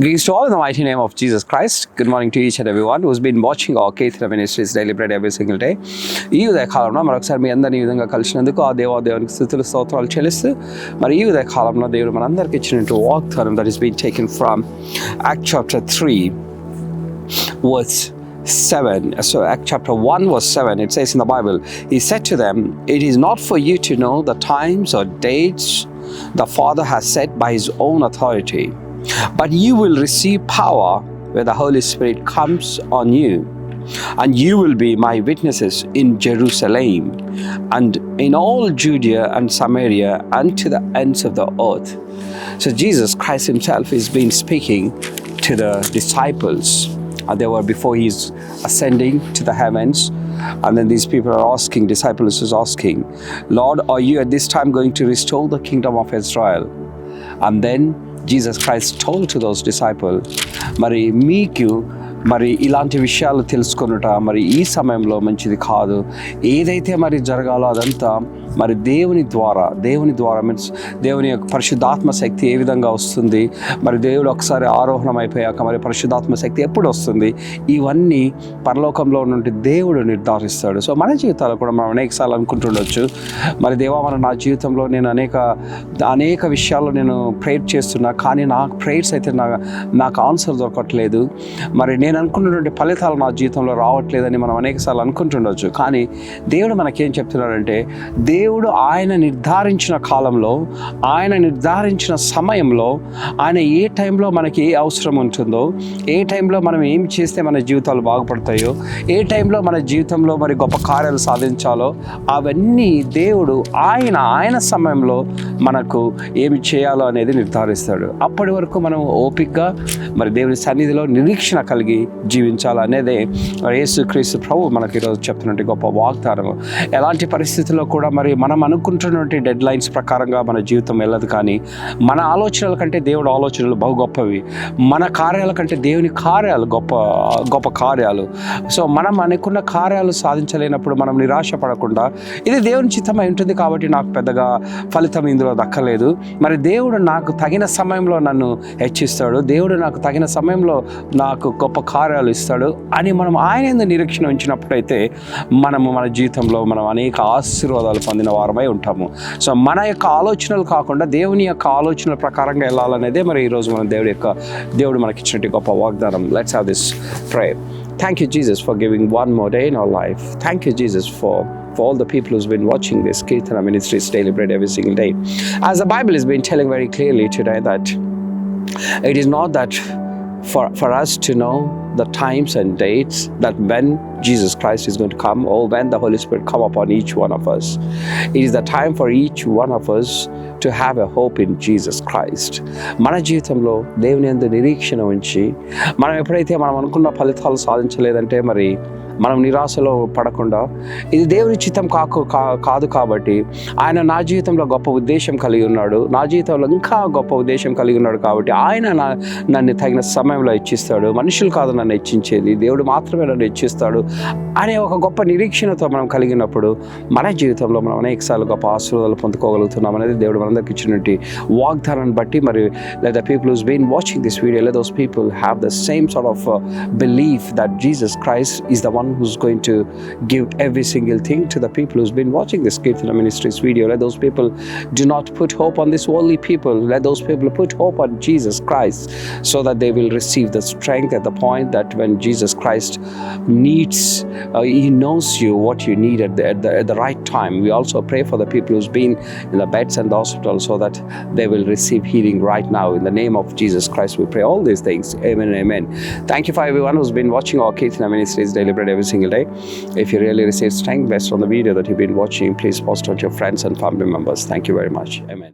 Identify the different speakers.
Speaker 1: Greetings to all in the mighty name of Jesus Christ. Good morning to each and everyone who's been watching our Keithra Ministries Daily Bread every single day. ఈ ఉదయ కాలంలో మరొకసారి మీ అందరినీ ఈ విధంగా కలిసినందుకు ఆ దేవునికి స్తుతులు స్తోత్రాలు చెల్లిస్తూ మరి ఈ ఉదయ కాలంలో దేవుడు మనందరికీ ఇచ్చినట్టు వాగ్దానం that is being taken from Acts chapter 3 verse 7. So Acts chapter 1 verse 7, it says in the Bible, he said to them, it is not for you to know the times or dates the Father has set by his own authority, but you will receive power when the Holy Spirit comes on you, and you will be my witnesses in Jerusalem and in all Judea and Samaria and to the ends of the earth. So Jesus Christ himself has been speaking to the disciples. They were before he's ascending to the heavens, and then these people are asking, disciples is asking, Lord, are you at this time going to restore the kingdom of Israel? And then Jesus Christ told to those disciples, మరి మీకు మరి ఇలాంటి విషయాలు తెలుసుకొనుట మరి ఈ సమయంలో మంచిది కాదు. ఏదైతే మరి జరగాలో అదంతా మరి దేవుని ద్వారా మీన్స్ దేవుని యొక్క పరిశుద్ధాత్మ శక్తి ఏ విధంగా వస్తుంది, మరి దేవుడు ఒకసారి ఆరోహణం అయిపోయాక మరి పరిశుద్ధాత్మ శక్తి ఎప్పుడు వస్తుంది, ఇవన్నీ పరలోకంలో నుండి దేవుడు నిర్ధారిస్తాడు. సో మన జీవితాలు కూడా మనం అనేకసార్లు అనుకుంటుండొచ్చు, మరి దేవా మన నా జీవితంలో నేను అనేక విషయాల్లో నేను ప్రేయర్ చేస్తున్నా, కానీ నాకు ప్రేయర్స్ అయితే నాకు ఆన్సర్ దొరకట్లేదు, మరి నేను అనుకున్నటువంటి ఫలితాలు నా జీవితంలో రావట్లేదని మనం అనేకసార్లు అనుకుంటుండొచ్చు. కానీ దేవుడు మనకేం చెప్తున్నాడంటే, దేవుడు ఆయన నిర్ధారించిన కాలంలో, ఆయన నిర్ధారించిన సమయంలో, ఆయన ఏ టైంలో మనకి ఏ అవసరం ఉంటుందో, ఏ టైంలో మనం ఏం చేస్తే మన జీవితాలు బాగుపడతాయో, ఏ టైంలో మన జీవితంలో మరి గొప్ప కార్యాలు సాధించాలో, అవన్నీ దేవుడు ఆయన సమయంలో మనకు ఏమి చేయాలో అనేది నిర్ధారిస్తాడు. అప్పటి వరకు మనం ఓపికగా మరి దేవుని సన్నిధిలో నిరీక్షణ కలిగి జీవించాలనేదే యేసుక్రీస్తు ప్రభు మనకి ఈరోజు చెప్తున్నట్టు గొప్ప వాగ్దానం. ఎలాంటి పరిస్థితుల్లో కూడా మరి మనం అనుకుంటున్నటువంటి డెడ్ లైన్స్ ప్రకారంగా మన జీవితం వెళ్ళదు, కానీ మన ఆలోచనల కంటే దేవుడు ఆలోచనలు బహు గొప్పవి, మన కార్యాల కంటే దేవుని కార్యాలు గొప్ప కార్యాలు. సో మనం అనుకున్న కార్యాలు సాధించలేనప్పుడు మనం నిరాశ పడకుండా, ఇది దేవుని చిత్తమై ఉంటుంది కాబట్టి నాకు పెద్దగా ఫలితం ఇందులో దక్కలేదు, మరి దేవుడు నాకు తగిన సమయంలో నన్ను హెచ్చిస్తాడు, దేవుడు నాకు తగిన సమయంలో నాకు గొప్ప కార్యాలు ఇస్తాడు అని మనం ఆయన నిరీక్షణ ఉంచినప్పుడైతే మనము మన జీవితంలో మనం అనేక ఆశీర్వాదాలు పొందిన వారమై ఉంటాము. సో మన యొక్క ఆలోచనలు కాకుండా దేవుని యొక్క ఆలోచనల ప్రకారంగా వెళ్ళాలనేదే మరి ఈరోజు మన దేవుడు మనకి ఇచ్చినట్టు గొప్ప వాగ్దానం. Let's have this prayer. Thank you, Jesus, for giving one more day in our life. Thank you, Jesus, for all the people who's been watching this Keithra Ministries Daily Bread every single day. As the Bible has been telling very clearly today that it is not that for us to know the times and dates that when Jesus Christ is going to come or when the Holy Spirit come upon each one of us. It is the time for each one of us to have a hope in Jesus Christ. మన జీవితంలో దేవుని యందు నిరీక్షణ ఉంచి మనం ఎప్పుడైతే మనం అనుకున్న ఫలితాలు సాధించలేదంటే మరి మనం నిరాశలో పడకుండా, ఇది దేవుని చిత్తం కాదు కాబట్టి ఆయన నా జీవితంలో గొప్ప ఉద్దేశం కలిగి ఉన్నాడు, నా జీవితంలో ఇంకా గొప్ప ఉద్దేశం కలిగి ఉన్నాడు కాబట్టి ఆయన నన్ను తగిన సమయంలో హెచ్చిస్తాడు, మనుషులు కాదు నన్ను హెచ్చించేది, దేవుడు మాత్రమే నన్ను హెచ్చిస్తాడు అనే ఒక గొప్ప నిరీక్షణతో మనం కలిగినప్పుడు మన జీవితంలో మనం అనేకసార్లు గొప్ప ఆశీర్వాదాలు పొందుకోగలుగుతున్నాం అనేది దేవుడు మనందరికి ఇచ్చినట్టు వాగ్దానాన్ని బట్టి. మరి let the people who's been watching this video, let those people have the same sort of belief that Jesus Christ is the one who's going to give every single thing to the people who's been watching this Keithra Ministries video. Let those people do not put hope on this worldly people. Let those people put hope on Jesus Christ so that they will receive the strength at the point that when Jesus Christ needs, he knows you what you need at the right time. We also pray for the people who's been in the beds and the hospital so that they will receive healing right now in the name of Jesus Christ. We pray all these things. Amen and amen. Thank you for everyone who's been watching our Keithra Ministries Daily Bread every single day. If you really receive strength based on the video that you've been watching, please post on your friends and family members. Thank you very much. Amen.